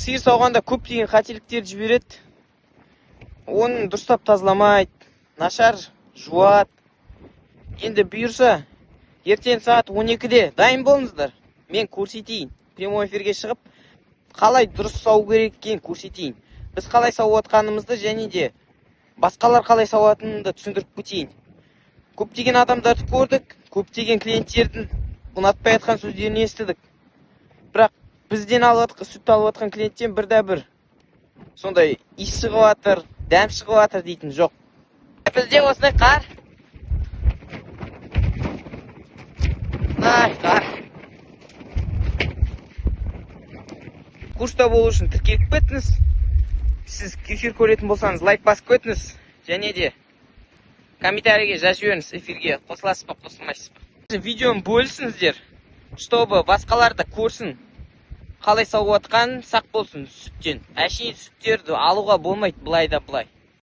сиыр сауғанда көптеген қателіктер жібереді. Оны дұрыстап тазаламайды, нашар жуады. Енді бұйырса, ертең сағат 12-де дайын болыңыздар. Мен көрсетейін. Прямой эфирге шығып, қалай дұрыс сау керек екенін көрсетейін. Біз қалай сауып отқанымызды және де басқалар қалай сауатынымды түсіндіріп кетейін. Көптеген адамдарды көрдік, көптеген клиенттердің ұнатпай жатқан сөздерін естідік. Бірақ бізден сүт алып жатқан клиенттен бір сондай иіс шығып жатыр, дәм шығып жатыр дейтін жоқ. Бізде осындай қар. Қар. Курста болу үшін тіркеліп кетіңіз. Сіз эфир көретін болсаңыз, лайк басып кетіңіз. Және де комментарийге жазып жіберіңіз, эфирге қосыласыз ба, қосылмайсыз ба. Видеоны бөлісіңіздер, чтобы басқалар да көрсін. Қалай сауып жатқанын, сақ болсын сүттен. Әшейін сүттерді алуға болмайды, былай да былай.